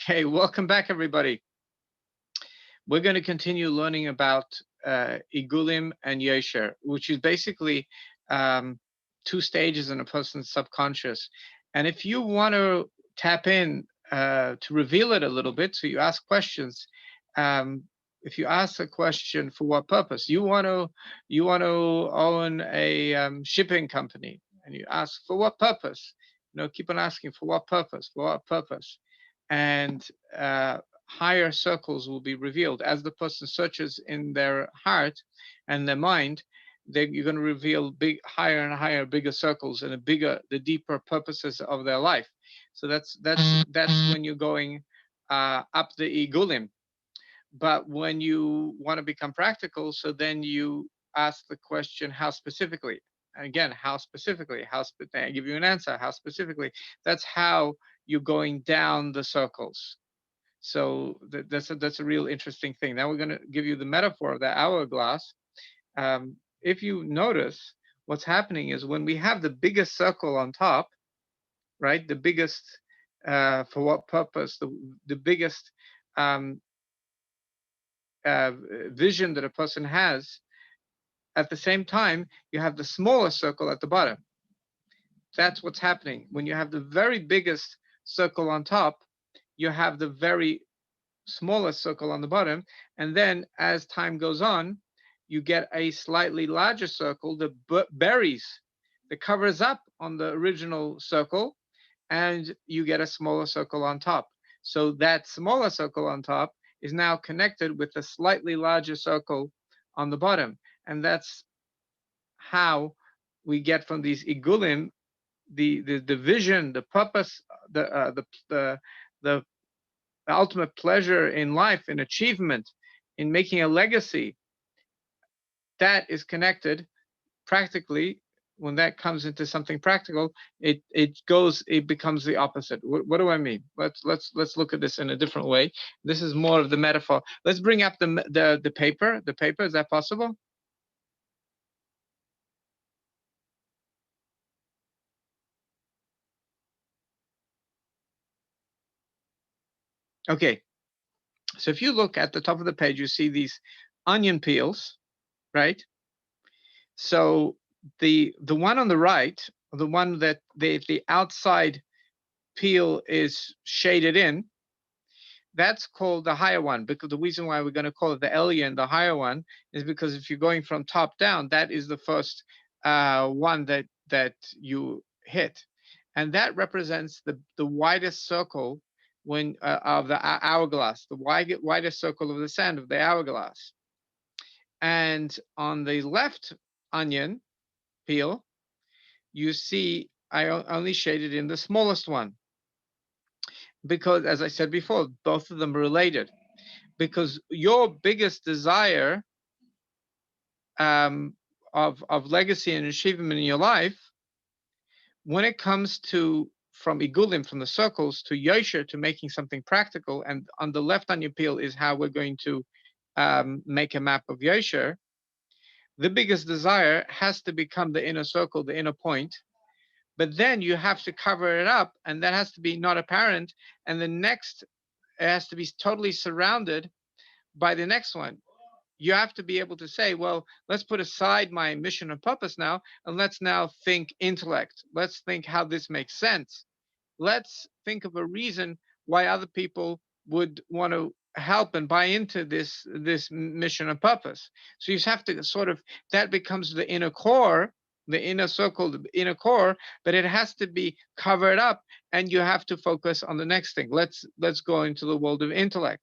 Okay, welcome back, everybody. We're going to continue learning about Igulim and Yesher, which is basically um, two stages in a person's subconscious. And if you want to tap in to reveal it a little bit, so you ask questions. Um, if you ask a question, for what purpose? You want to own a shipping company, and you ask for what purpose? Keep on asking for what purpose? For what purpose? And higher circles will be revealed as the person searches in their heart and their mind. You're going to reveal higher and higher, bigger circles and the deeper purposes of their life. So that's when you're going up the igulim. But when you want to become practical, so then you ask the question, how specifically? And again, how specifically? I give you an answer. How specifically? That's how you're going down the circles. So that's a real interesting thing. Now we're going to give you the metaphor of the hourglass. If you notice, what's happening is when we have the biggest circle on top, right? The biggest, for what purpose? The biggest um, vision that a person has. At the same time, you have the smaller circle at the bottom. That's what's happening. When you have the very biggest circle on top, you have the very smallest circle on the bottom. And then as time goes on, you get a slightly larger circle that that covers up on the original circle, and you get a smaller circle on top. So that smaller circle on top is now connected with a slightly larger circle on the bottom. And that's how we get from these igulim the vision, the purpose, the ultimate pleasure in life, in achievement, in making a legacy. That is connected practically. When that comes into something practical, it becomes the opposite. What do I mean? Let's look at this in a different way. This is more of the metaphor. Let's bring up the paper. The paper, is that possible? Okay. So if you look at the top of the page, you see these onion peels, right? So the one on the right, the one that the outside peel is shaded in, that's called the higher one, because the reason why we're going to call it the Elyon, the higher one, is because if you're going from top down, that is the first one that you hit, and that represents the widest circle of the hourglass, the widest circle of the sand of the hourglass. And on the left onion peel, you see I only shaded in the smallest one, because, as I said before, both of them are related. Because your biggest desire of legacy and achievement in your life, when it comes to from igulim, from the circles, to yosher, to making something practical, and on the left onion peel is how we're going to make a map of yosher. The biggest desire has to become the inner circle, the inner point, but then you have to cover it up, and that has to be not apparent, and the next, it has to be totally surrounded by the next one. You have to be able to say, well, let's put aside my mission and purpose now, and let's now think intellect. Let's think how this makes sense. Let's think of a reason why other people would want to help and buy into this mission and purpose. So you have to sort of, that becomes the inner core, the inner circle, the inner core, but it has to be covered up, and you have to focus on the next thing. Let's go into the world of intellect.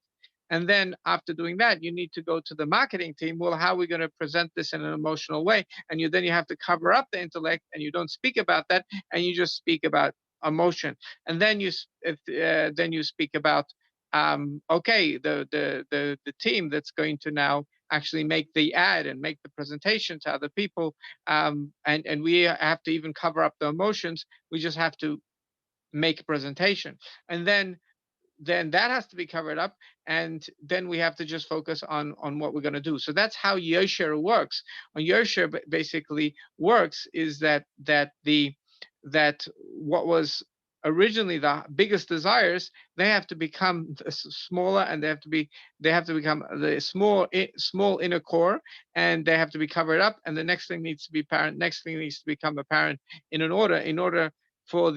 And then after doing that, you need to go to the marketing team. Well, how are we going to present this in an emotional way? And then you have to cover up the intellect, and you don't speak about that, and you just speak about emotion. And then you speak about okay, the team that's going to now actually make the ad and make the presentation to other people, and we have to even cover up the emotions. We just have to make a presentation, and then that has to be covered up, and then we have to just focus on what we're going to do. So that's how Yosher works. On Yosher basically works is that what was originally the biggest desires, they have to become smaller, and they have to become the small inner core, and they have to be covered up, and the next thing needs to be apparent, next thing needs to become apparent in order for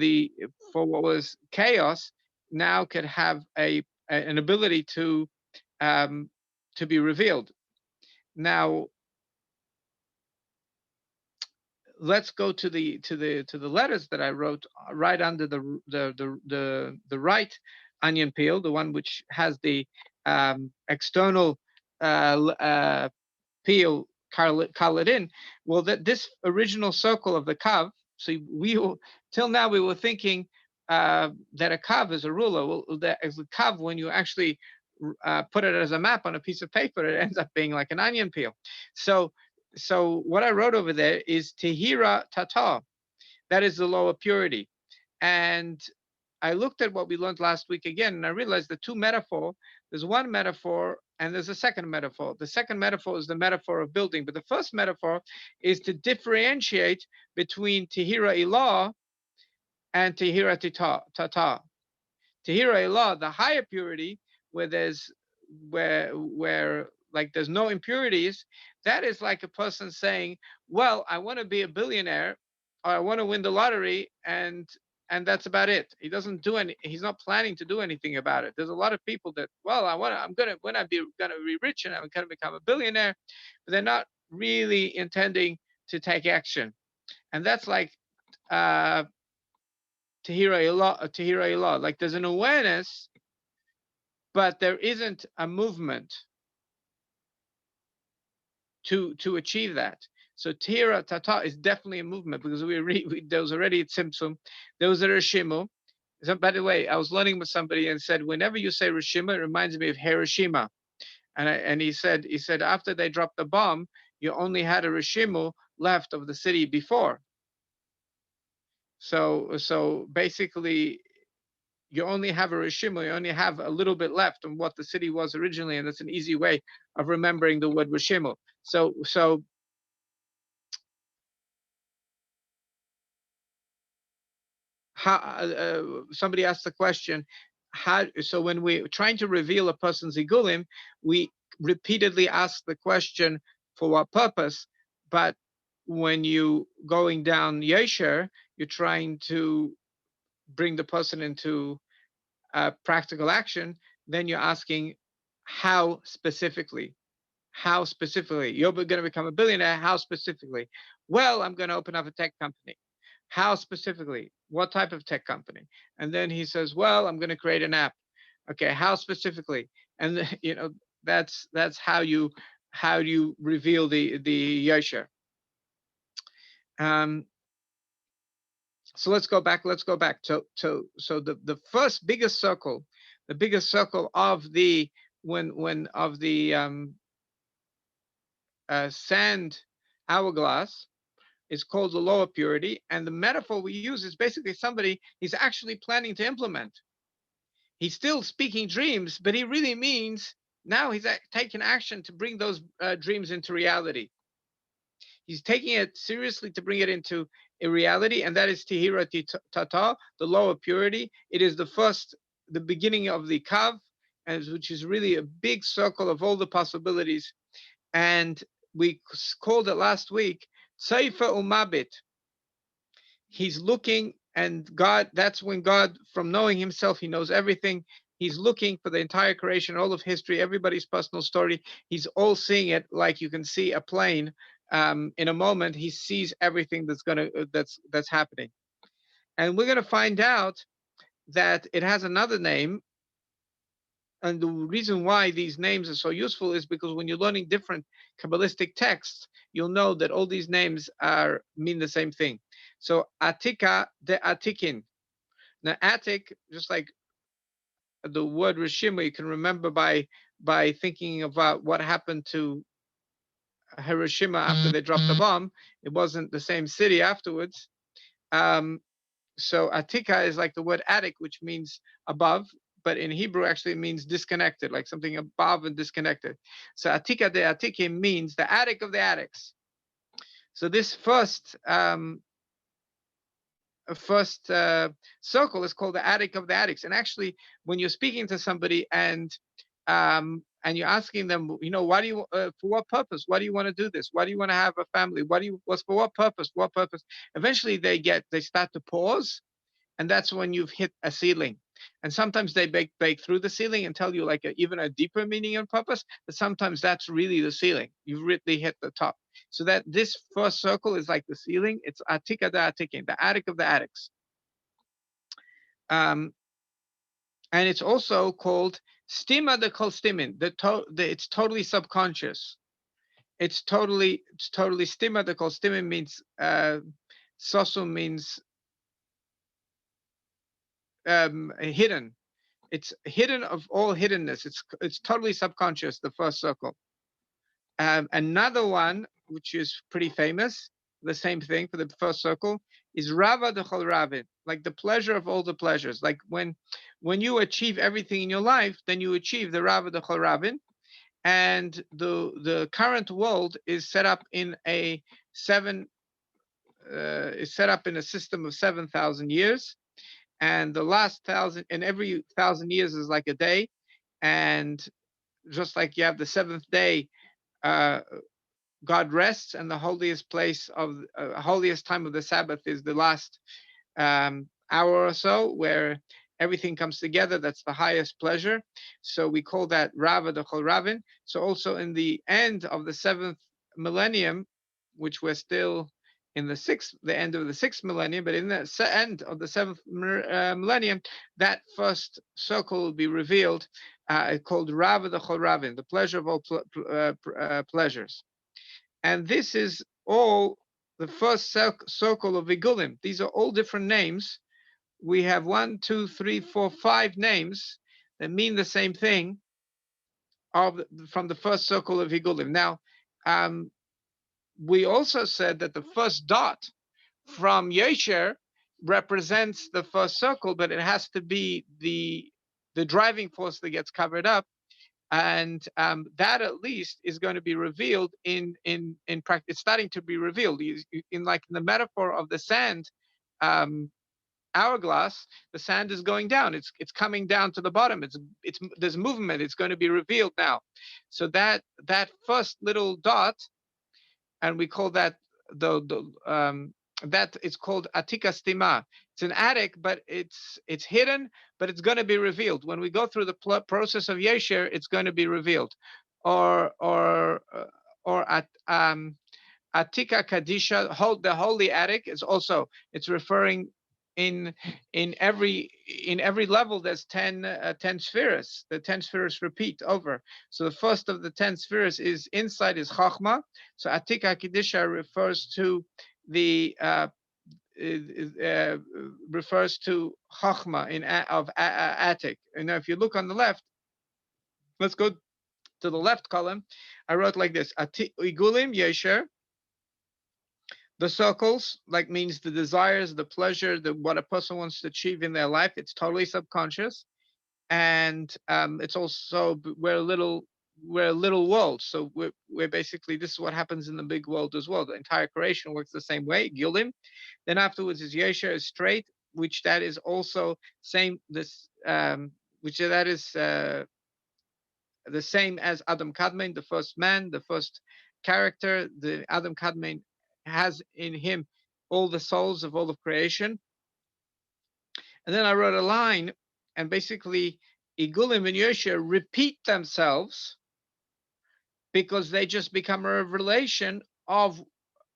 what was chaos now could have an ability um to be revealed. Now let's go to the letters that I wrote right under the right onion peel, the one which has the external peel colored in. Well, that this original circle of the kav. So till now we were thinking that a kav is a ruler. Well, that as a kav, when you actually put it as a map on a piece of paper, it ends up being like an onion peel. So what I wrote over there is Tehira Tata. That is the lower purity. And I looked at what we learned last week again, and I realized the two metaphor, there's one metaphor and there's a second metaphor. The second metaphor is the metaphor of building, but the first metaphor is to differentiate between Tehira Ilah and Tehira Tata. Tehira Ilah, the higher purity, where there's no impurities, that is like a person saying, well, I want to be a billionaire, or I want to win the lottery, and that's about it. He's not planning to do anything about it. There's a lot of people that, well, when I be gonna be rich and I'm gonna become a billionaire, but they're not really intending to take action. And that's like Tehira Ilah. Like there's an awareness, but there isn't a movement to achieve that. So Tira Tata is definitely a movement, because there was already Tzimtzum, there was a Rishimu. So, by the way, I was learning with somebody and said, whenever you say Rishima, it reminds me of Hiroshima. And he said after they dropped the bomb, you only had a Rishimu left of the city before. So basically, you only have a Rishimu, you only have a little bit left of what the city was originally, and that's an easy way of remembering the word Rishimu. So how somebody asked the question, so when we're trying to reveal a person's igulim, we repeatedly ask the question, for what purpose? But when you going down Yesher, you're trying to bring the person into practical action, then you're asking how specifically. How specifically? You're going to become a billionaire. How specifically? Well, I'm going to open up a tech company. How specifically? What type of tech company? And then he says, well, I'm going to create an app. Okay, how specifically? And that's how you reveal the Yosher. So let's go back. So the first biggest circle, the biggest circle of the sand hourglass is called the lower purity, and the metaphor we use is basically somebody he's actually planning to implement. He's still speaking dreams, but he really means now he's taking action to bring those dreams into reality. He's taking it seriously to bring it into a reality, and that is Tehira Tata, the lower purity. It is the beginning of the Kav, which is really a big circle of all the possibilities. And we called it last week, Tzaifa Umabit. He's looking, and God, that's when God, from knowing himself, he knows everything. He's looking for the entire creation, all of history, everybody's personal story. He's all seeing it like you can see a plane. In a moment, he sees everything that's happening. And we're going to find out that it has another name. And the reason why these names are so useful is because when you're learning different Kabbalistic texts, you'll know that all these names mean the same thing. So Atika de Atikin. Now Atik, just like the word Rishima, you can remember by thinking about what happened to Hiroshima after they dropped the bomb. It wasn't the same city afterwards. So Atika is like the word attic, which means above, but in Hebrew actually means disconnected, like something above and disconnected. So Atika de Atikim means the attic of the attics. So this first first circle is called the attic of the attics. And actually, when you're speaking to somebody and you're asking them, why do you, for what purpose? Why do you want to do this? Why do you want to have a family? What's for what purpose? What purpose? Eventually, they start to pause, and that's when you've hit a ceiling. And sometimes they break through the ceiling and tell you like even a deeper meaning and purpose, but sometimes that's really the ceiling. You've really hit the top. So that this first circle is like the ceiling. It's atika da atikin, the attic of the attics. Um, and it's also called stima de kol stimin. It's totally subconscious. It's totally stima de kol stimin means sosu means hidden. It's hidden of all hiddenness. It's totally subconscious, the first circle. Another one, which is pretty famous, the same thing for the first circle, is Rava de Chol Ravin, like the pleasure of all the pleasures. Like when you achieve everything in your life, then you achieve the Rava de Chol Ravin. And the current world is set up in a system of 7,000 years. And the last 1,000, and every 1,000 years is like a day. And just like you have the seventh day, God rests, and the holiest place of holiest time of the Sabbath is the last hour or so, where everything comes together. That's the highest pleasure. So we call that Rava de Chol Ravin. So also in the end of the seventh millennium, which we're still in the end of the sixth millennium, but in the end of the seventh millennium, that first circle will be revealed, called Rava de Chol Ravin, the pleasure of all pleasures. And this is all the first circle of Igulim. These are all different names. We have 1, 2, 3, 4, 5 names that mean the same thing from the first circle of Igulim. Now, we also said that the first dot from Yesher represents the first circle, but it has to be the driving force that gets covered up. And that at least is going to be revealed in practice. It's starting to be revealed in like the metaphor of the sand hourglass. The sand is going down. It's coming down to the bottom. There's movement. It's going to be revealed now. So that first little dot, and we call that that is called atika stima. It's an attic, but it's hidden, but it's going to be revealed when we go through the process of Yesher. It's going to be revealed, or at atika kadisha, the holy attic is also. It's referring in every level. There's 10 spheres. The 10 spheres repeat over. So the first of the 10 spheres is inside is chachma. So atika kadisha refers to the refers to chachma of attic. And if you look on the left, let's go to the left column. I wrote like this: igulim yesher. The circles, like, means the desires, the pleasure, what a person wants to achieve in their life. It's totally subconscious, and it's also we're a little world. So we're basically, this is what happens in the big world as well. The entire creation works the same way. Gildim. Then afterwards is Yesher, is straight, which that is also same. Which that is the same as Adam Kadmon, the first man, the first character. The Adam Kadmon has in him all the souls of all of creation. And then I wrote a line, and basically Igulim and Yosher repeat themselves because they just become a revelation of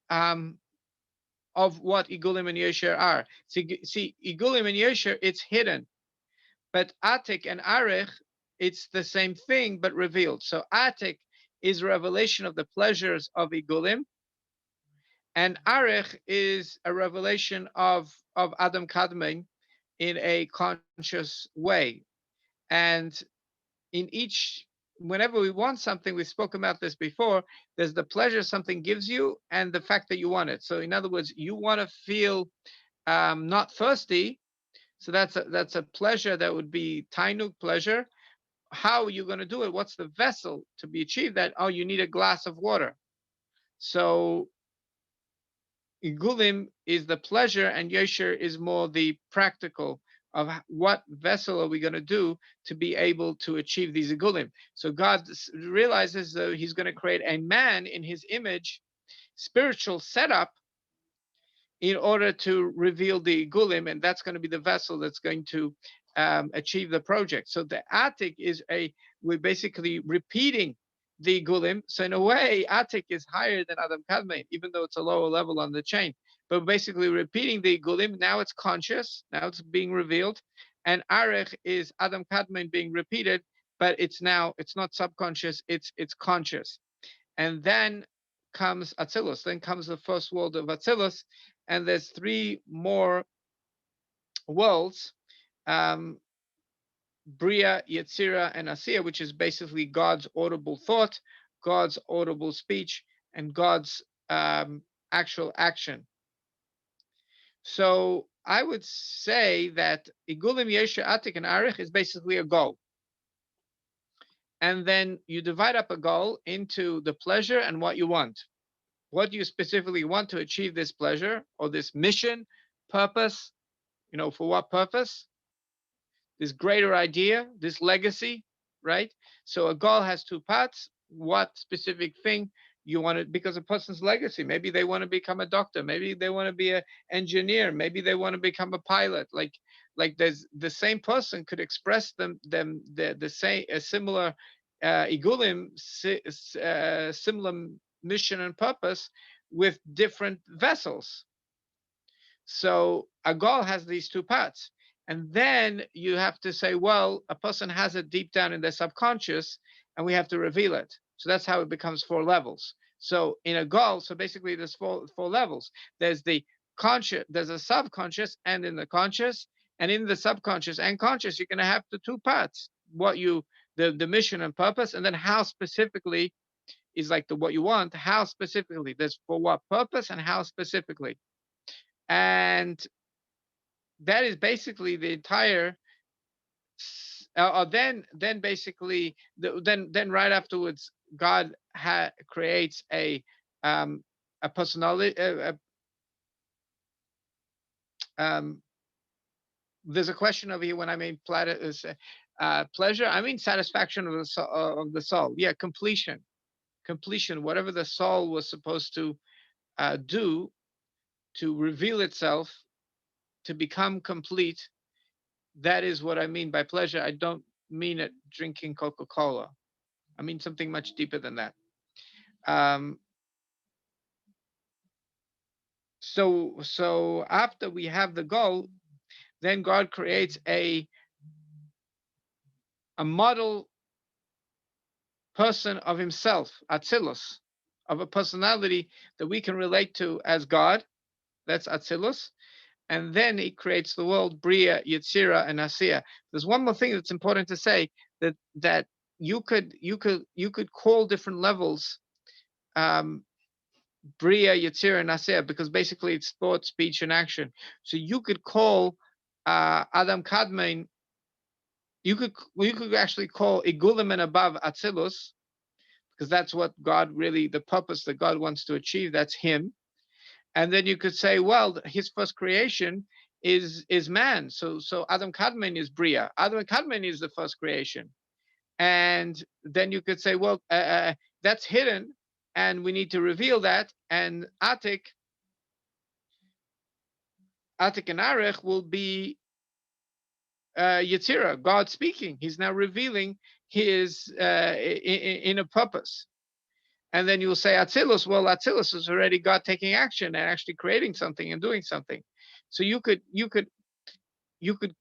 what Igulim and Yosher are. See, Igulim and Yosher, it's hidden, but Atik and Arich, it's the same thing but revealed. So Atik is revelation of the pleasures of Igulim, and Arich is a revelation of Adam Kadmon in a conscious way. And in each, whenever we want something, we spoke about this before, there's the pleasure something gives you and the fact that you want it. So in other words, you want to feel not thirsty. So that's a pleasure that would be tainug pleasure. How are you going to do it? What's the vessel to be achieved that? Oh, you need a glass of water. So Igulim is the pleasure, and Yosher is more the practical of what vessel are we going to do to be able to achieve these Igulim. So God realizes that he's going to create a man in his image, spiritual setup, in order to reveal the Igulim, and that's going to be the vessel that's going to achieve the project. So the Atik is we're basically repeating the Igulim. So in a way, Atik is higher than Adam Kadmon, even though it's a lower level on the chain. But basically repeating the Igulim, now it's conscious, now it's being revealed. And Arech is Adam Kadmon being repeated, but it's not subconscious, it's conscious. And then comes Atzilus, then comes the first world of Atzilus, and there's three more worlds, Bria, Yetzira, and Asiya, which is basically God's audible thought, God's audible speech, and God's actual action. So I would say that Igulim, Yesha, Atik, and Arich is basically a goal. And then you divide up a goal into the pleasure and what you want. What do you specifically want to achieve this pleasure or this mission, purpose? For what purpose? This greater idea, this legacy, right? So a goal has two parts. What specific thing you want to, because a person's legacy, maybe they want to become a doctor, maybe they want to be an engineer, maybe they want to become a pilot. Like there's the same person could express the same, a similar igulim, similar mission and purpose with different vessels. So a goal has these two parts. And then you have to say, well, a person has it deep down in their subconscious, and we have to reveal it. So that's how it becomes 4 levels. So in a goal, so basically there's four levels. There's the conscious, there's a subconscious, and in the conscious, and in the subconscious and conscious, you're going to have the 2 parts. The mission and purpose, and then how specifically is like what you want, how specifically, there's for what purpose and how specifically. And that is basically the entire then basically then right afterwards God creates a personality. There's a question over here when I mean pleasure, I mean satisfaction of the soul. Yeah, completion, whatever the soul was supposed to do to reveal itself, to become complete. That is what I mean by pleasure. I don't mean it drinking Coca-Cola. I mean something much deeper than that. So after we have the goal, then God creates a model person of himself, Atzilus, of a personality that we can relate to as God. That's Atzilus. And then he creates the world, Bria, Yetzira, and Asiya. There's one more thing that's important to say, that you could call different levels Bria, Yetzira, and Asiya, because basically it's thought, speech, and action. So you could call Adam Kadmon, you could actually call Igulim and above Atzilus, because that's what God really, the purpose that God wants to achieve, that's him. And then you could say, well, his first creation is man. So Adam Kadmon is Bria. Adam Kadmon is the first creation. And then you could say, well, that's hidden, and we need to reveal that. And Atik and Arech will be Yetzira, God speaking. He's now revealing his in a purpose. And then you'll say Atzilus. Well, Atzilus is already God taking action and actually creating something and doing something. So you could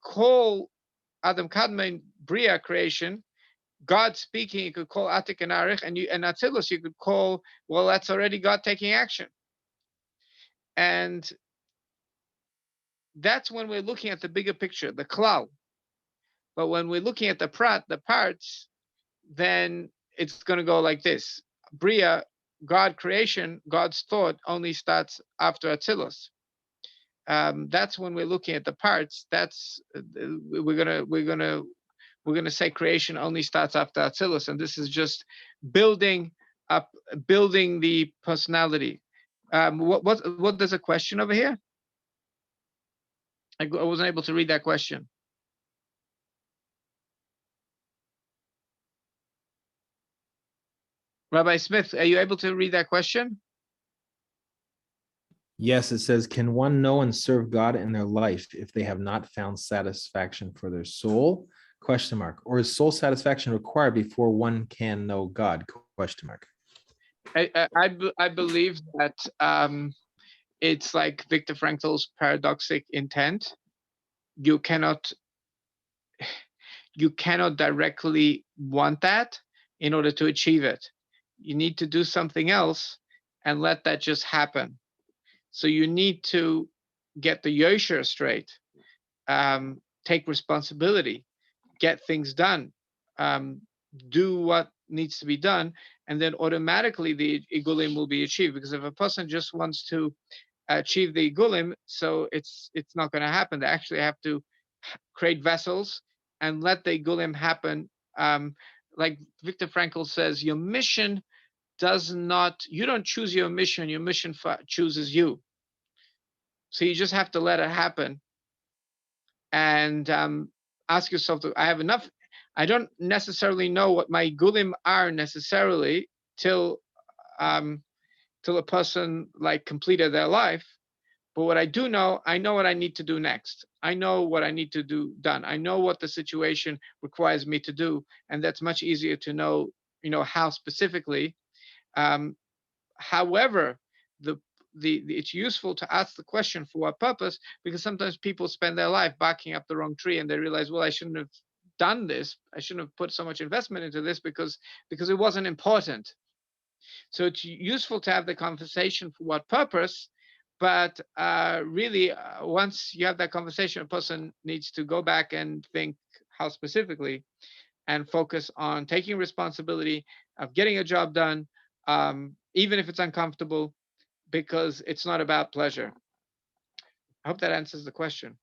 call Adam Kadmon Bria, creation, God speaking. You could call Atik and Arich, and Atzilus you could call, well, that's already God taking action. And that's when we're looking at the bigger picture, the klal. But when we're looking at the parts, then it's going to go like this. Bria, God creation, God's thought only starts after Atzilus. That's when we're looking at the parts. That's we're gonna say creation only starts after Atzilus, and this is just building the personality. What there's a question over here? I wasn't able to read that question. Rabbi Smith, are you able to read that question? Yes, it says, can one know and serve God in their life if they have not found satisfaction for their soul? Question mark. Or is soul satisfaction required before one can know God? Question mark. I believe that it's like Viktor Frankl's paradoxic intent. You cannot directly want that in order to achieve it. You need to do something else and let that just happen. So you need to get the yosher straight, take responsibility, get things done, do what needs to be done, and then automatically the igulim will be achieved. Because if a person just wants to achieve the igulim, so it's not going to happen. They actually have to create vessels and let the igulim happen. Like Viktor Frankl says, your mission does not, you don't choose your mission chooses you. So you just have to let it happen and ask yourself, I have enough. I don't necessarily know what my gulim are necessarily till a person like completed their life. But what I do know, I know what I need to do next. I know what I need to do done. I know what the situation requires me to do, and that's much easier to know. How specifically. However, the it's useful to ask the question for what purpose, because sometimes people spend their life barking up the wrong tree and they realize, well, I shouldn't have done this. I shouldn't have put so much investment into this because it wasn't important. So it's useful to have the conversation for what purpose, but really, once you have that conversation, a person needs to go back and think how specifically, and focus on taking responsibility of getting a job done, even if it's uncomfortable, because it's not about pleasure. I hope that answers the question.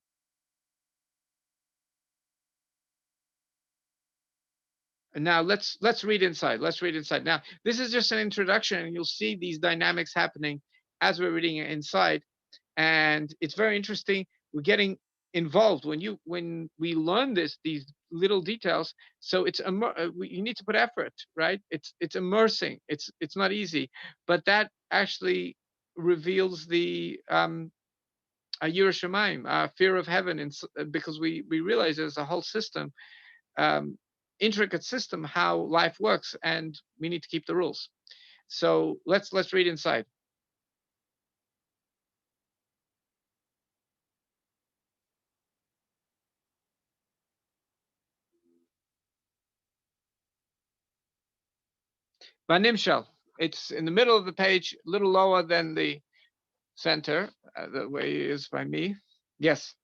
And now let's read inside. Let's read inside. Now, this is just an introduction, and you'll see these dynamics happening as we're reading it inside. And it's very interesting. We're getting involved when we learn these little details. So it's you need to put effort, right? It's immersing. It's not easy, but that actually reveals the Yerushalayim, fear of heaven, because we realize there's a whole system, intricate system how life works, and we need to keep the rules. So let's read inside. Banimshal. It's in the middle of the page, a little lower than the center, the way it is by me. Yes.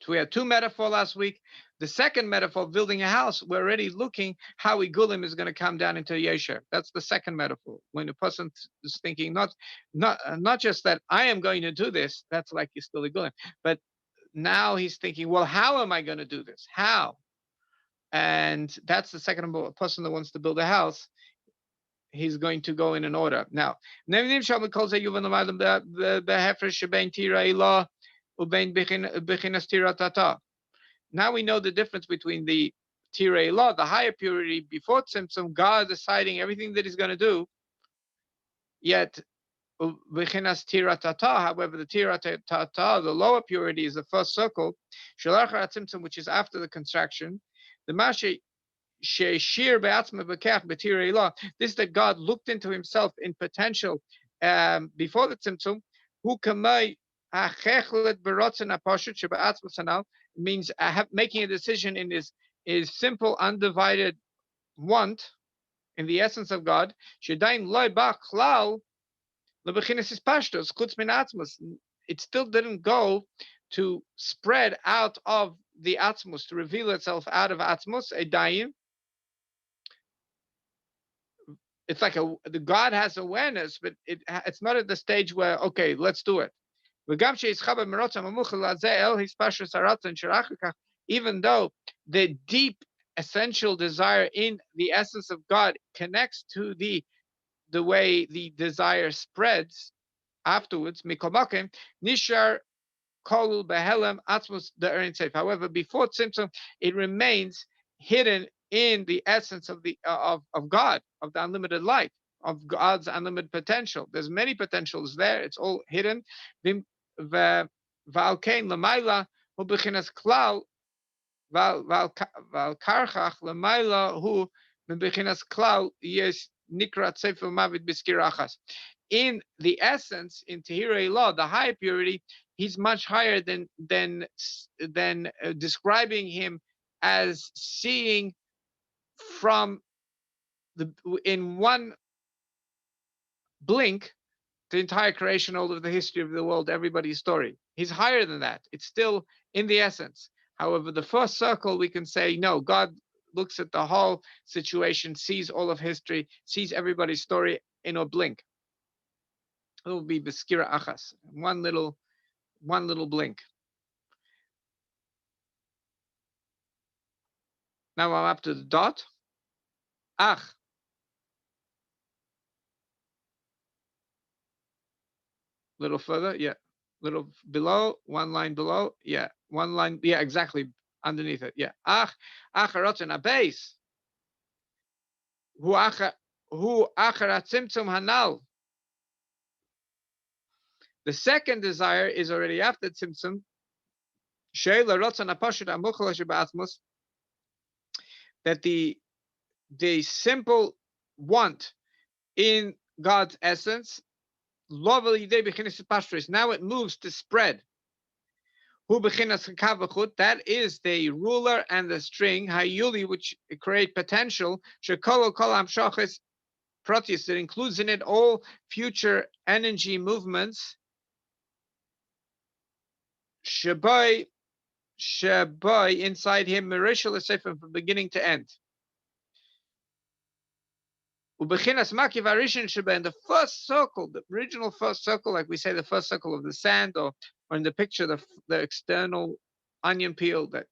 So we had two metaphor last week. The second metaphor, building a house, we're already looking how Igulim is going to come down into Yesher. That's the second metaphor. When a person is thinking not just that I am going to do this, that's like you're still Igulim, but now he's thinking, well, how am I going to do this? How? And that's the second person that wants to build a house. He's going to go in an order. Now, now we know the difference between the Tirei law, the higher purity before Tzimtzum, God deciding everything that he's going to do. Yet, Bechinas Tira Tata, however, the Tira Tata, the lower purity, is the first circle, which is after the construction. The Mashe this that God looked into himself in potential before the Tzimtzum, who means making a decision in his simple, undivided want in the essence of God. It still didn't go to spread out of the Atzmus, to reveal itself out of Atzmus, a daim. It's like the God has awareness, but it's not at the stage where, okay, let's do it. Even though the deep essential desire in the essence of God connects to the the way the desire spreads afterwards, mikomakim, nishar kolul behelem atmos the erin safe. However, before tzimtzum, it remains hidden in the essence of the of God, of the unlimited light, of God's unlimited potential. There's many potentials there. It's all hidden. V'alkein lamaila hu bechinas klal v'alkarchach lamaila hu bechinas klal yes nikrat sefer mavid biskirachas. In the essence, in Tehirei law, the high purity, he's much higher than describing him as seeing from the in one blink the entire creation, all of the history of the world, everybody's story. He's higher than that. It's still in the essence. However, the first circle, we can say, no, God looks at the whole situation, sees all of history, sees everybody's story in a blink. It will be beskira achas, one little blink. Now I'm up to the dot. Ach. Little further, yeah. Little below, one line below, yeah. One line, yeah, exactly underneath it, yeah. Ach, acharotzen abase. Hu acharat tzimtzum hanal. The second desire is already after tzimtzum. Sheila rotzen apashut amuchel shebatmos. That the simple want in God's essence, now it moves to spread. That is the ruler and the string, hayuli, which create potential. That includes in it all future energy movements. Shabai inside him, from beginning to end. In the first circle, the original first circle, like we say, the first circle of the sand, or in the picture, the external onion peel. That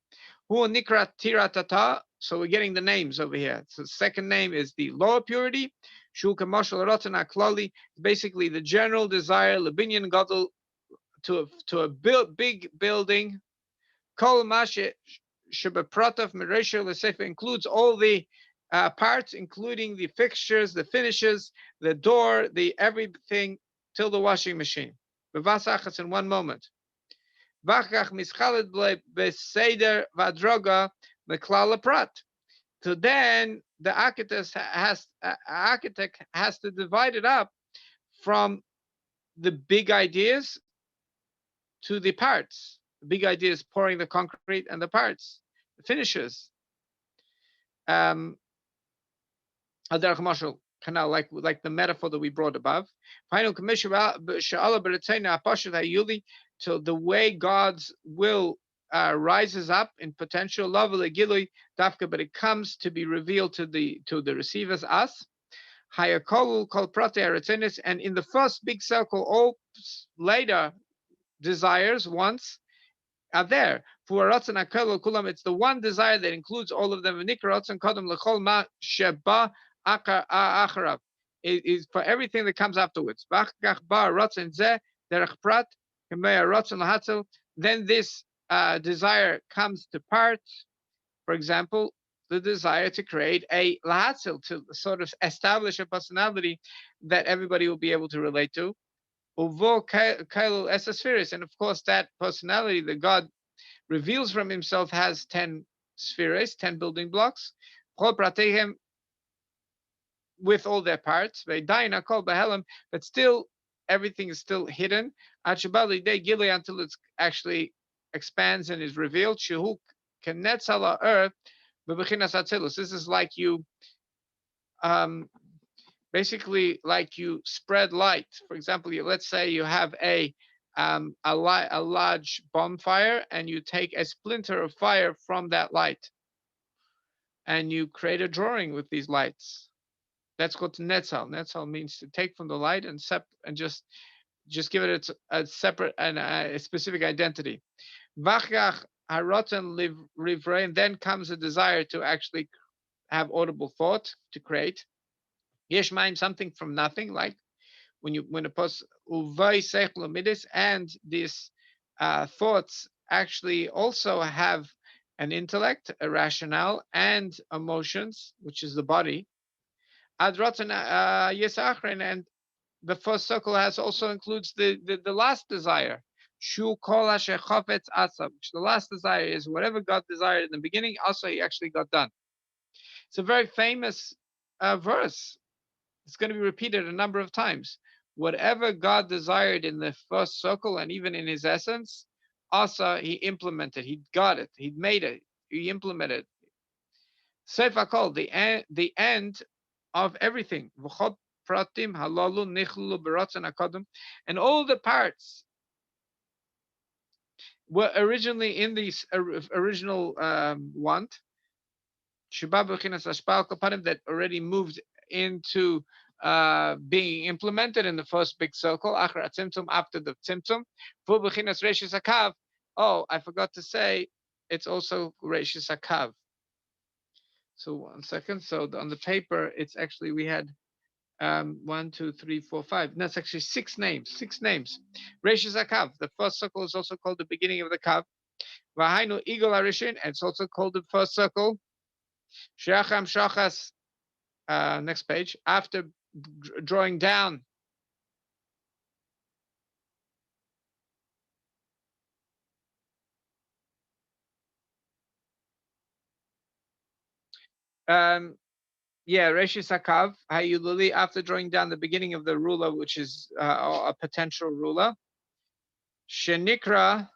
so we're getting the names over here. So the second name is the lower purity. Basically the general desire, Labinyan Gadol, to a big building. Kol Mashe Shabapratav Meresha Lesefa includes all the parts, including the fixtures, the finishes, the door, the everything, till the washing machine. Bevasachas in one moment. Vachach mischaled beseder vadroga meklala prat. So then the architect has to divide it up from the big ideas to the parts. The big idea is pouring the concrete, and the parts, the finishes. Canal, like the metaphor that we brought above. So the way God's will rises up in potential love, but it comes to be revealed to the receivers, us. And in the first big circle, all later desires, wants, are there. It's the one desire that includes all of them. It is for everything that comes afterwards. Then this desire comes to parts. For example, the desire to create a lahatzel, to sort of establish a personality that everybody will be able to relate to. And of course, that personality that God reveals from himself has 10 spheres, 10 building blocks, with all their parts, but still everything is still hidden until it actually expands and is revealed. This is like you basically like you spread light. For example, let's say you have a large bonfire, and you take a splinter of fire from that light, and you create a drawing with these lights. That's called netzal. Netzal means to take from the light and just give it a separate and a specific identity. Vachach haroten livrei, and then comes a desire to actually have audible thought, to create. Yesh Mayim, something from nothing, like when a post uvay seichel midis, and these thoughts actually also have an intellect, a rationale, and emotions, which is the body. Ad rotzen yesachrin, and the first circle has also includes the last desire. Shu kol asher chafetz asa, which the last desire is whatever God desired in the beginning, also he actually got done. It's a very famous verse. It's going to be repeated a number of times. Whatever God desired in the first circle and even in his essence, Asa, he implemented. He got it. He made it. He implemented. Sefer Kol, the end of everything. Pratim halalu nichlu beratzon akadum, and all the parts were originally in the original want that already moved into being implemented in the first big circle after the tzimtzum. Oh, I forgot to say, it's also reshis hakav. So 1 second. So on the paper, it's actually, we had 1, 2, 3, 4, 5. That's actually 6 names. 6 names. Reshis hakav. The first circle is also called the beginning of the kav. Vahainu igol harishin. It's also called the first circle. Sheacham shachas. Next page. After drawing down Reshi Sakav, Hayululi, after drawing down the beginning of the ruler, which is a potential ruler. Shenikra,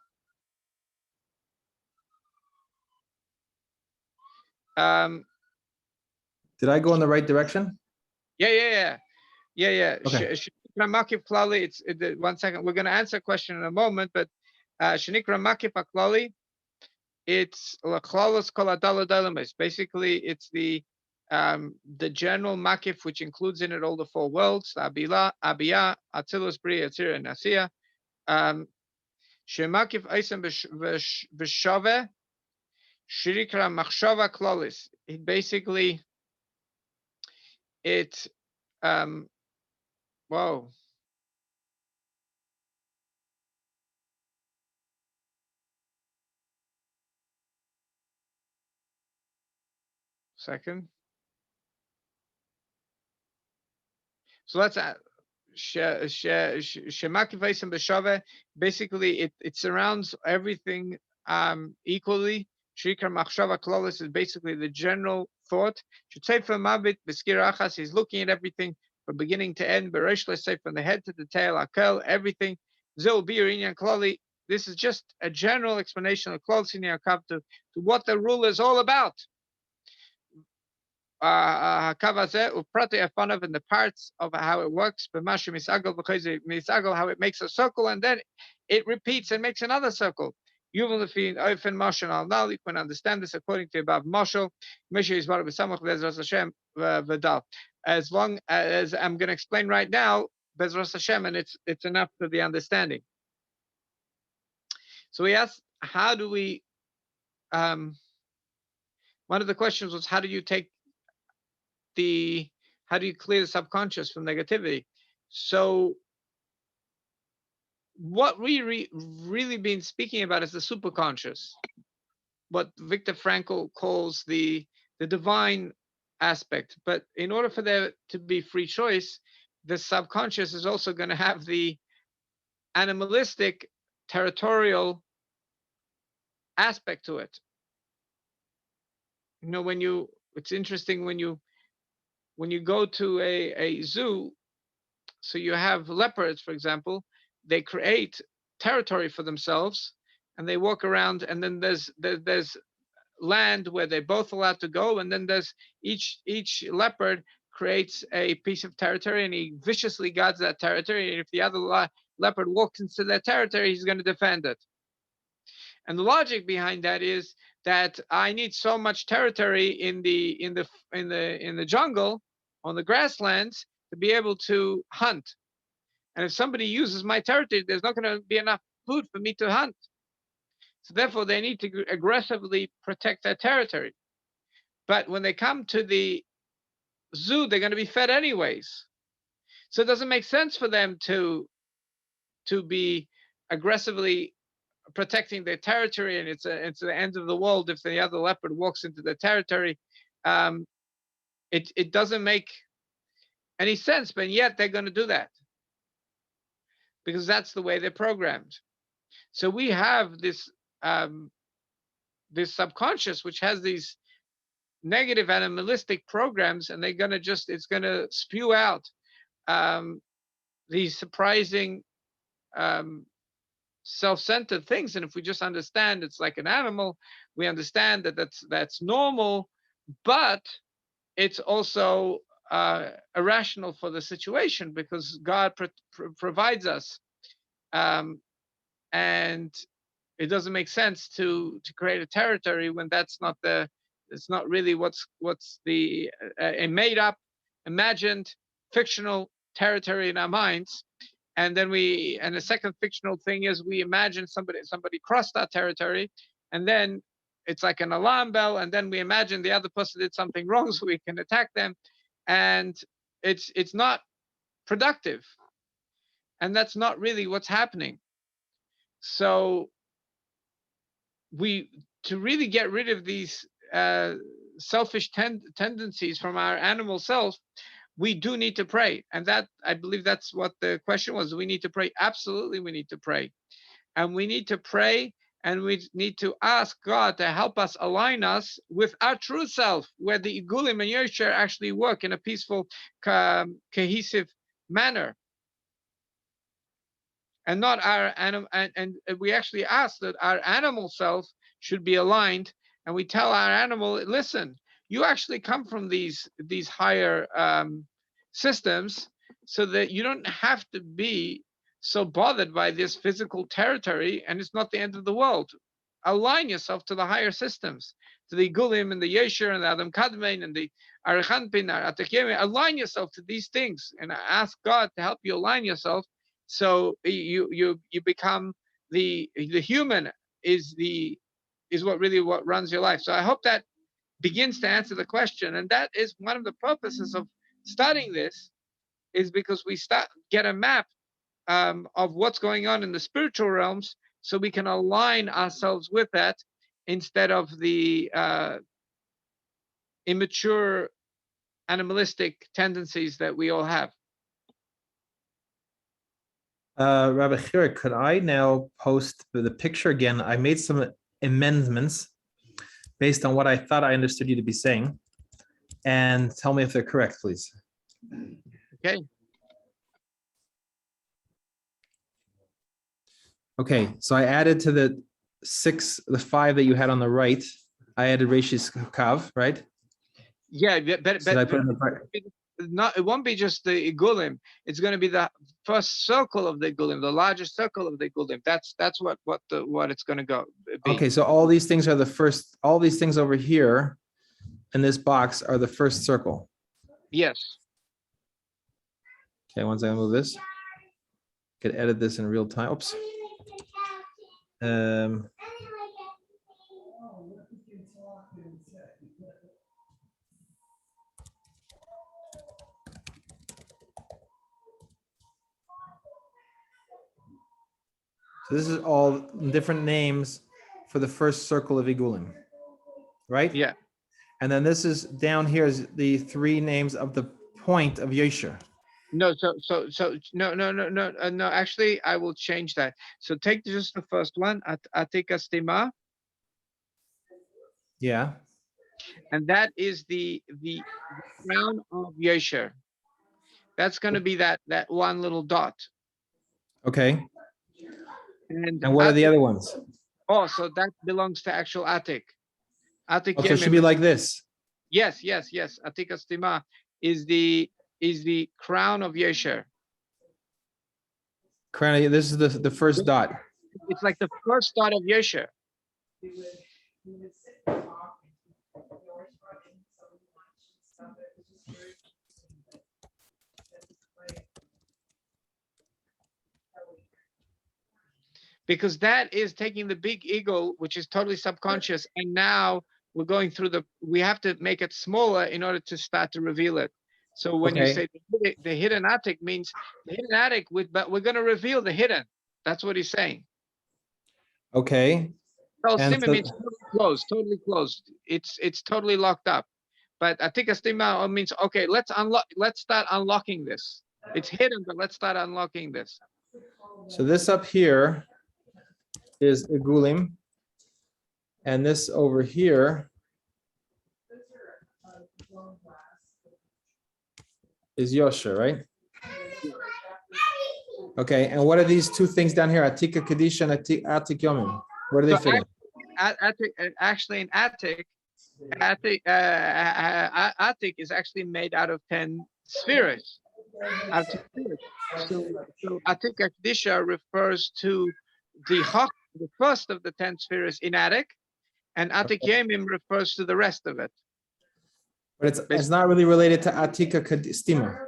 Did I go in the right direction? Yeah. Okay. Shenikra Makif Klali, it's 1 second. We're going to answer a question in a moment, but Shenikra Makif Aklali, it's Laklalos Koladalo Dalamis. Basically, it's the general makif, which includes in it all the 4 worlds: Abila, Abiyah, Atzilus, Bria, Atzira, and Asiya. Shemakif Eisem B'Shove Shirikra Machshava Klolis. It basically, it whoa. Second. So let's basically it surrounds everything equally. Shrikar Machshava Klolis is basically the general thought. Sefer Mabit Beskir Achas, he's looking at everything from beginning to end. Beresh, let's say from the head to the tail, Akel, everything. Zil Bir Inyan Klali. This is just a general explanation of Klal Sinyan Kav to what the rule is all about. Kavazeh uprati afanav, in the parts of how it works, b'mashu misagal, how it makes a circle and then it repeats and makes another circle. Yuval lefin ofen mashal al nal. You can understand this according to above mashal. Misha is b'samach bezras Hashem v'dal. As long as I'm going to explain right now, bezras Hashem, and it's enough for the understanding. So we asked, how do we? One of the questions was, how do you clear the subconscious from negativity? So what we really been speaking about is the superconscious, what Viktor Frankl calls the divine aspect. But in order for there to be free choice, the subconscious is also going to have the animalistic, territorial aspect to it. It's interesting when you go to a zoo. So you have leopards, for example, they create territory for themselves and they walk around, and then there's land where they're both allowed to go, and then there's each leopard creates a piece of territory and he viciously guards that territory, and if the other leopard walks into that territory, he's going to defend it. And the logic behind that is that I need so much territory in the jungle, on the grasslands, to be able to hunt. And if somebody uses my territory, there's not going to be enough food for me to hunt. So therefore, they need to aggressively protect their territory. But when they come to the zoo, they're going to be fed anyways. So it doesn't make sense for them to be aggressively protecting their territory, and it's the end of the world if the other leopard walks into the territory. It doesn't make any sense, but yet they're going to do that because that's the way they're programmed. So we have this this subconscious which has these negative animalistic programs, and they're going to it's going to spew out these surprising self-centered things. And if we just understand it's like an animal, we understand that that's normal, but it's also irrational for the situation because God provides us, and it doesn't make sense to create a territory when that's not it's not really what's the a made up, imagined, fictional territory in our minds. And then the second fictional thing is we imagine somebody crossed our territory, and then it's like an alarm bell, and then we imagine the other person did something wrong so we can attack them, and it's not productive, and that's not really what's happening. So to really get rid of these selfish tendencies from our animal self, we do need to pray. And that, I believe that's what the question was. We need to pray. Absolutely, we need to pray. And we need to pray, and we need to ask God to help us align us with our true self, where the Igulim and Yosher actually work in a peaceful, cohesive manner. And not our animal, and we actually ask that our animal self should be aligned, and we tell our animal, listen, you actually come from these higher systems, so that you don't have to be so bothered by this physical territory, and it's not the end of the world. Align yourself to the higher systems, to the Gulim and the Yesher and the Adam Kadmein and the Arichanpin, Atakim. Align yourself to these things, and ask God to help you align yourself, so you become the human is what runs your life. So I hope that begins to answer the question, and that is one of the purposes of studying this, is because we get a map of what's going on in the spiritual realms, so we can align ourselves with that instead of the immature animalistic tendencies that we all have. Rabbi Chira, could I now post the picture again? I made some amendments based on what I thought I understood you to be saying, and tell me if they're correct, please. Okay. Okay, so I added to the 5 that you had on the right, I added Reshis Kav, right? Yeah, but it won't be just the Igulim. It's going to be the first circle of the Igulim, the largest circle of the Igulim. That's what it's going to go be. Okay, so all these things are the first. All these things over here in this box are the first circle. Yes. Okay, once I move this, could edit this in real time. Oops. So this is all different names for the first circle of Igulim, right? Yeah. And then this is down here is the 3 names of the point of Yesher. No, no. Actually, I will change that. So take just the first one, Atika Stima. Yeah. And that is the crown of Yesher. That's going to be that one little dot. Okay. And what are the other ones? Oh, so that belongs to actual Atik. Atik. Okay, it should be like this. Yes. Atika Stima is the crown of Yesher. Crown. This is the first dot. It's like the first dot of Yesher. Because that is taking the big ego, which is totally subconscious, and now we're going through we have to make it smaller in order to start to reveal it. So when you Okay. say the hidden attic means the hidden attic, but we're going to reveal the hidden. That's what he's saying. Okay. So And stima so, means totally closed. It's totally locked up. But atika stima means okay, let's start unlocking this. It's hidden, but let's start unlocking this. so this up here is Igulim. And this over here is Yosher, right? Okay, and what are these two things down here? Atika Kadisha and Atik Yomim. Where do they So fit in? actually in attic is actually made out of 10 spheres. So Atik Akdisha refers to the the first of the 10 spheres in attic, and Atik Yemim refers to the rest of it. But it's not really related to Atika Stima.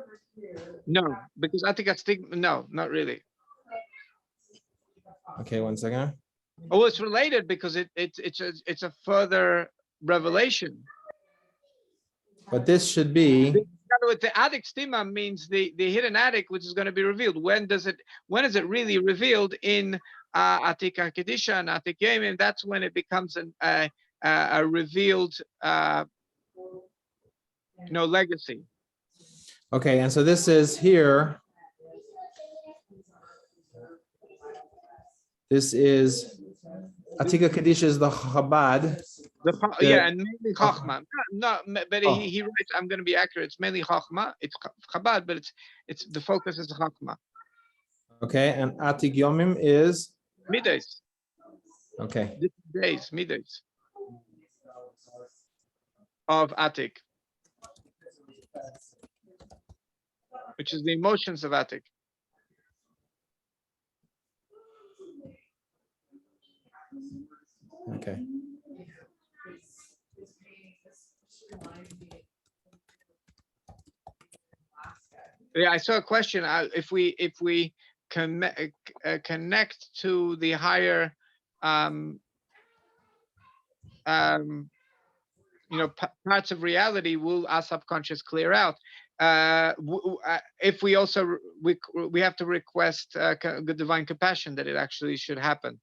No, because Atik Stigma, no, not really. Okay, 1 second. Oh, it's related because it's a further revelation. But this should be. With the attic stima means the hidden attic, which is going to be revealed. When is it really revealed in Atika Kedisha and Atik Yemim? That's when it becomes a revealed legacy. Okay, and so this is here. This is Atika Kadisha is the Chabad. Yeah, and mainly Chachma. No, but he writes, I'm going to be accurate. It's mainly Chachma. It's Chabad, but it's the focus is Chachma. Okay, and Atik Yomim is Midas. Okay. Days, Midas of Atik, which is the emotions of Atik. Okay. Yeah, I saw a question. If we connect to the higher, parts of reality, will our subconscious clear out? If we also we have to request the divine compassion that it actually should happen.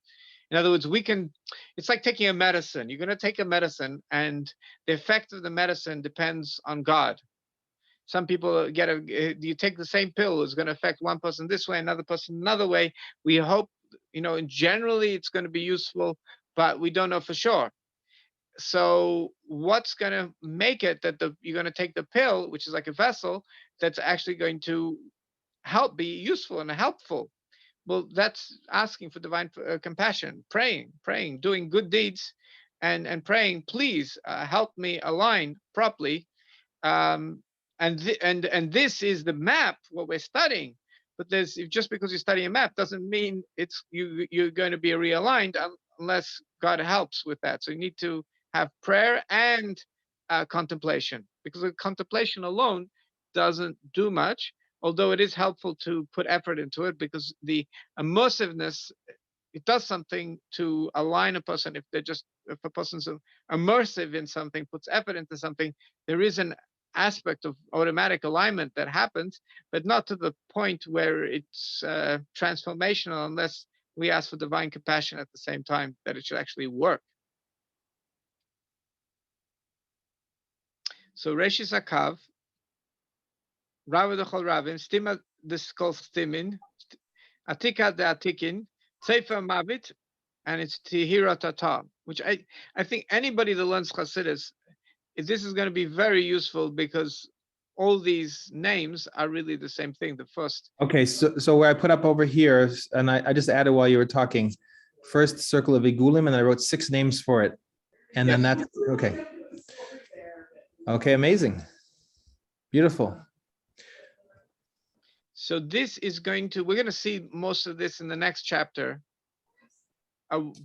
In other words, it's like taking a medicine. You're going to take a medicine, and the effect of the medicine depends on God. Some people you take the same pill, is going to affect one person this way, another person another way. We hope, and generally it's going to be useful, but we don't know for sure. So what's going to make it that you're going to take the pill, which is like a vessel, that's actually going to be useful and helpful? Well, that's asking for divine compassion, praying, doing good deeds, and praying, please help me align properly. And this is the map, what we're studying. But just because you study a map doesn't mean you're going to be realigned unless God helps with that. So you need to have prayer and contemplation, because the contemplation alone doesn't do much, although it is helpful to put effort into it, because the immersiveness, it does something to align a person. If a person's immersive in something, puts effort into something, there is an aspect of automatic alignment that happens, but not to the point where it's transformational, unless we ask for divine compassion at the same time, that it should actually work. So Reshis Akav, Rava Dechol Ravim, Stima Diskol Stimin, Atika de Atikin, Sefer Mavit, and it's Tihira Tata, which I think anybody that learns Chassidus, this is going to be very useful, because all these names are really the same thing. The first. Okay, so where I put up over here, and I just added while you were talking, first circle of Igulim, and I wrote 6 names for it. And then that's okay. Okay, amazing. Beautiful. So this is we're going to see most of this in the next chapter.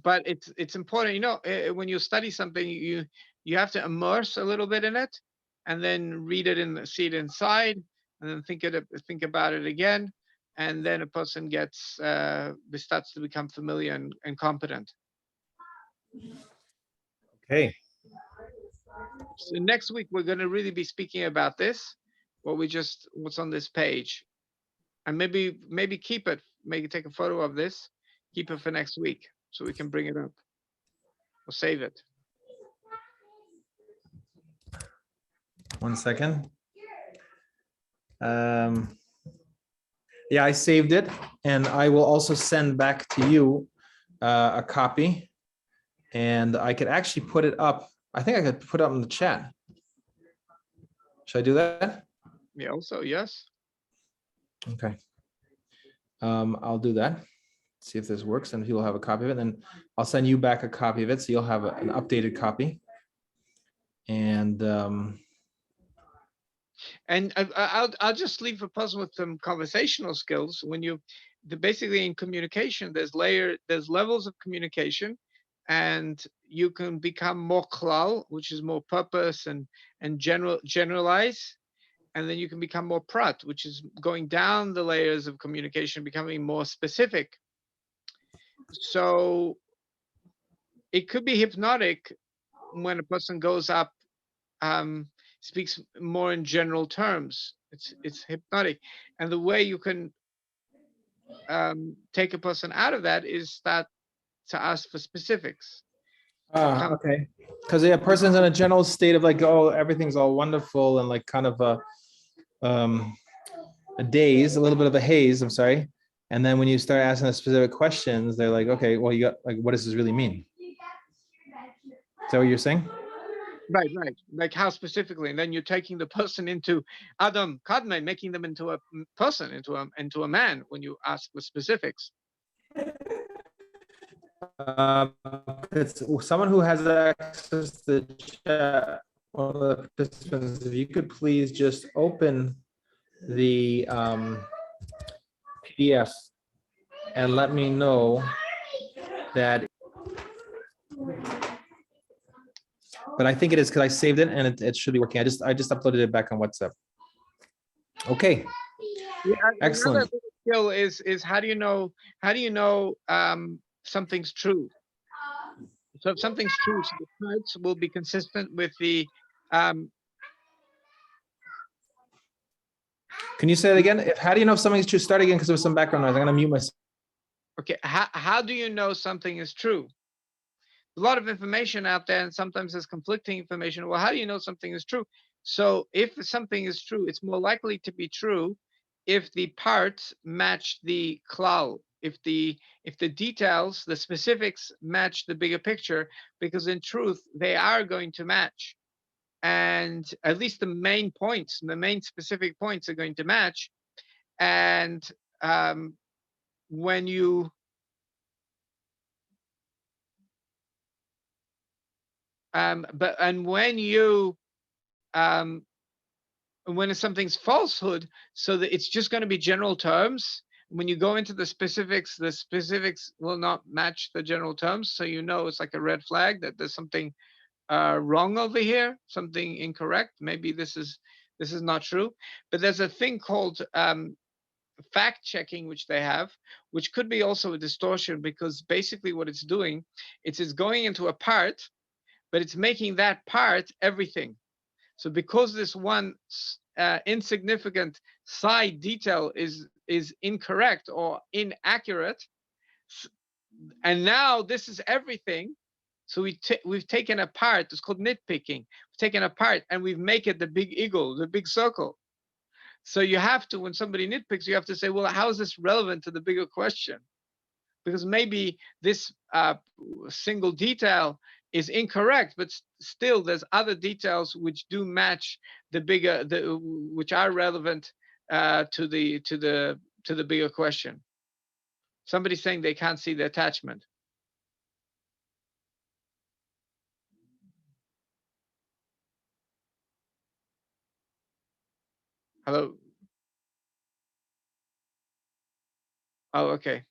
But it's important, when you study something, you have to immerse a little bit in it, and then read it and see it inside, and then think about it again, and then a person starts to become familiar and competent. Okay. So next week we're going to really be speaking about this. what's on this page, and maybe keep it, maybe take a photo of this, keep it for next week so we can bring it up or save it. 1 second. Yeah, I saved it, and I will also send back to you a copy, and I could actually put it up. I think I could put it up in the chat. Should I do that? Yeah, also, yes. Okay. I'll do that. See if this works, and you'll have a copy of it. And then I'll send you back a copy of it, so you'll have an updated copy. And I'll just leave a person with some conversational skills. When basically in communication, there's levels of communication, and you can become more klal, which is more purpose and generalize, and then you can become more prat, which is going down the layers of communication, becoming more specific. So it could be hypnotic when a person goes up, speaks more in general terms. It's hypnotic, and the way you can take a person out of that is that to ask for specifics. okay, because a person's in a general state of like, oh, everything's all wonderful, and like kind of a daze, a little bit of a haze. I'm sorry. And then when you start asking the specific questions, they're like, okay, well, you got like, what does this really mean? Is that what you're saying? Right. Like how specifically, and then you're taking the person into Adam Kadmon, making them into a person, into a man when you ask for specifics. It's someone who has access to the chat. One of the participants, if you could please just open the PDF and let me know that. But I think it is because I saved it and it should be working. I just uploaded it back on WhatsApp. Okay. Yeah, excellent. Another skill is how do you know something's true? So if something's true, so the parts will be consistent with the Can you say that again? How do you know if something's true? Start again because there was some background noise. I'm gonna mute myself. Okay, how do you know something is true? A lot of information out there, and sometimes there's conflicting information. Well, how do you know something is true? So if something is true, it's more likely to be true if the parts match the klal, if the details, the specifics match the bigger picture, because in truth they are going to match, and at least the main points, the main specific points are going to match. And when you when something's falsehood, so that it's just going to be general terms. When you go into the specifics will not match the general terms, so you know it's like a red flag that there's something wrong over here, something incorrect. Maybe this is not true. But there's a thing called fact checking, which they have, which could be also a distortion, because basically what it's doing, it's going into a part, but it's making that part everything. So because this one insignificant side detail is incorrect or inaccurate, and now this is everything. So we've taken apart. It's called nitpicking. We've taken apart and we've made it the big eagle, the big circle. So you have to, when somebody nitpicks, you have to say, well, how is this relevant to the bigger question? Because maybe this single detail is incorrect, but still there's other details which do match the bigger, which are relevant to the bigger question. Somebody's saying they can't see the attachment. Hello. Oh, okay.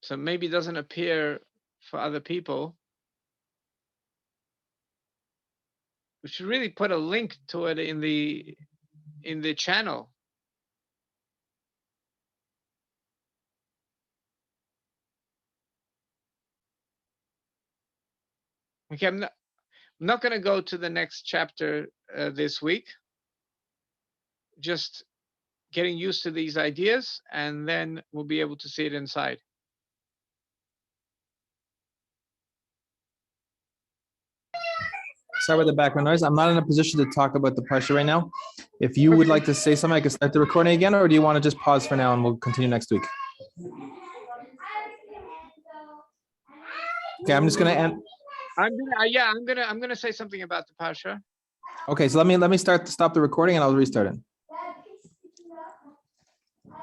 So maybe it doesn't appear for other people. We should really put a link to it in the channel. Okay, I'm not going to go to the next chapter this week. Just getting used to these ideas, and then we'll be able to see it inside. Sorry about the background noise. I'm not in a position to talk about the parsha right now. If you would like to say something, I can start the recording again, or do you want to just pause for now and we'll continue next week? Okay, I'm just gonna end. I'm gonna say something about the parsha. Okay, so let me stop the recording and I'll restart it.